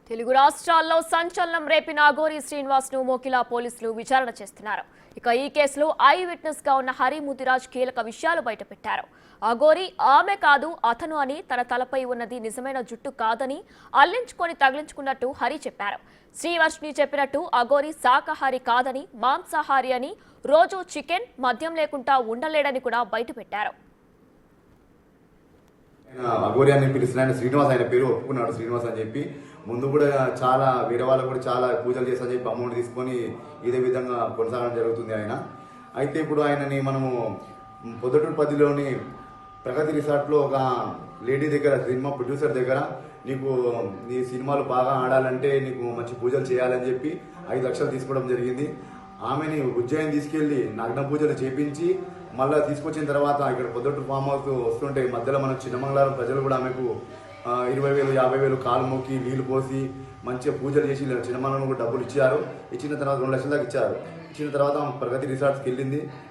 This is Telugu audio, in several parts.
తెలుగు రాష్ట్రాల్లో సంచలనం రేపిన అఘోరి శ్రీనివాస్ ను మోకిలా పోలీసులు విచారణ చేస్తున్నారు. ఇక ఈ కేసులో ఐ విట్నెస్ గా ఉన్న హరి ముదిరాజ్ కీలక విషయాలు బయటపెట్టారు. అఘోరి ఆమె కాదు అతను అని, తన తలపై ఉన్నది నిజమైన జుట్టు కాదని అల్లించుకొని తగిలించుకున్నట్టు హరి చెప్పారు. శ్రీవర్షిని చెప్పినట్టు అఘోరి శాకాహారి కాదని, మాంసాహారి అని, రోజు చికెన్ మద్యం లేకుండా ఉండలేడని కూడా బయటపెట్టారు. అఘోరి అని పిలుస్తున్నాను. శ్రీనివాస్ ఆయన పేరు ఒప్పుకున్నాడు. శ్రీనివాస్ అని చెప్పి ముందు కూడా చాలా వేరే వాళ్ళకు కూడా చాలా పూజలు చేస్తా చెప్పి అమౌంట్ తీసుకొని ఇదే విధంగా కొనసాగడం జరుగుతుంది ఆయన. అయితే ఇప్పుడు ఆయనని మనము పొద్దుటూరు పదిలోని ప్రగతి రిసార్ట్లో ఒక లేడీ దగ్గర, సినిమా ప్రొడ్యూసర్ దగ్గర, నీకు నీ సినిమాలు బాగా ఆడాలంటే నీకు మంచి పూజలు చేయాలని చెప్పి 5 లక్షలు తీసుకోవడం జరిగింది. ఆమెని ఉజ్జయిని తీసుకెళ్లి నగ్న పూజలు చేపించి మళ్ళీ తీసుకొచ్చిన తర్వాత ఇక్కడ పొద్దుటూరు ఫామ్ హౌస్ వస్తుంటే మధ్యలో మన చిన్నమంగళారం ప్రజలు కూడా ఆమెకు 20,000 50,000 కాలు మొక్కి నీళ్లు పోసి మంచిగా పూజలు చేసి చిన్నమంగళం కూడా డబ్బులు ఇచ్చారు. ఇచ్చిన తర్వాత 2 లక్షల దాకా ఇచ్చారు. ఇచ్చిన తర్వాత ప్రగతి రిసార్ట్స్కి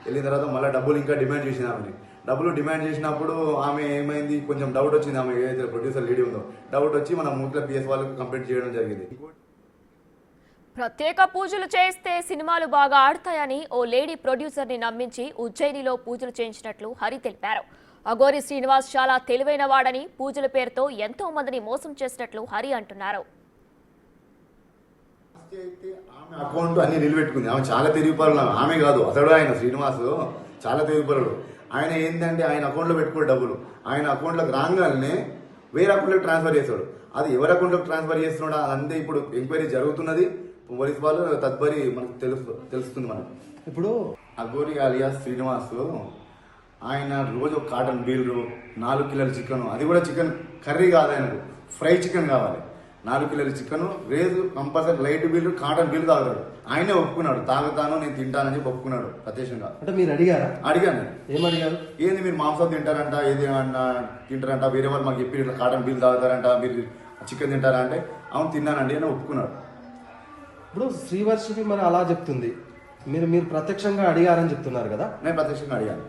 వెళ్ళిన తర్వాత మళ్ళీ డబ్బులు ఇంకా డిమాండ్ చేసింది. ఆమెని డబ్బులు డిమాండ్ చేసినప్పుడు ఆమె ఏమైంది, కొంచెం డౌట్ వచ్చింది. ఆమె ఏదైతే ప్రొడ్యూసర్ లేడీ ఉందో డౌట్ వచ్చి మన మూట్ల పిఎస్ వాళ్ళకి కంప్లైంట్ చేయడం జరిగింది. ప్రత్యేక పూజలు చేస్తే సినిమాలు బాగా ఆడతాయని ఓ లేడీ ప్రొడ్యూసర్ ని నమ్మించి ఉజ్జయినిలో పూజలు చేయించినట్లు హరి తెలిపారు. అఘోరి శ్రీనివాస్ చాలా తెలివైన వాడని, పూజల పేరుతో ఎంతో మందిని మోసం చేసినట్లు హరి అంటున్నారు. ఆమె అకౌంట్ అన్ని నిలబెట్టుకుంది. ఆమె చాలా తెలివిపరులు. ఆమె కాదు, అతడు ఆయన శ్రీనివాస్ చాలా తెలివిపరుడు. ఆయన ఏంటంటే ఆయన అకౌంట్లో పెట్టుకునే డబ్బులు ఆయన అకౌంట్లోకి రాగానే వేరే అకౌంట్లోకి ట్రాన్స్ఫర్ చేస్తాడు. అది ఎవరి అకౌంట్లోకి ట్రాన్స్ఫర్ చేస్తున్నాడో అదంతా ఇప్పుడు ఎంక్వైరీ జరుగుతున్నది. పోలీస్ వాళ్ళు తదుపరి మనకు తెలుస్తుంది. మనకు ఇప్పుడు అఘోరి అలియాస్ శ్రీనివాస్ ఆయన రోజు కాటన్ బీల్లు, 4 కిలోల చికెన్, అది కూడా చికెన్ కర్రీ కాదు, ఆయనకు ఫ్రై చికెన్ కావాలి. 4 కిలోల చికెన్ రేజు కంపల్సరీ లైట్ బీల్లు, కాటన్ బీల్లు తాగుతాడు. ఆయనే ఒప్పుకున్నాడు, తాగుతాను నేను తింటానని చెప్పి ఒప్పుకున్నాడు ప్రత్యక్షంగా. అంటే మీరు అడిగారా? అడిగాను. ఏమడిగారు? ఏంది మీరు మాంసం తింటారంట, ఏది తింటారంట, వేరే వాళ్ళు మాకు చెప్పి ఇట్లా కాటన్ బీల్ తాగుతారంట, మీరు చికెన్ తింటారా అంటే అవును తిన్నానండి అని ఒప్పుకున్నాడు. ఇప్పుడు శ్రీవర్షిని మరి అలా చెప్తుంది, మీరు ప్రత్యక్షంగా అడిగారని చెప్తున్నారు కదా? నేను ప్రత్యక్షంగా అడిగాను.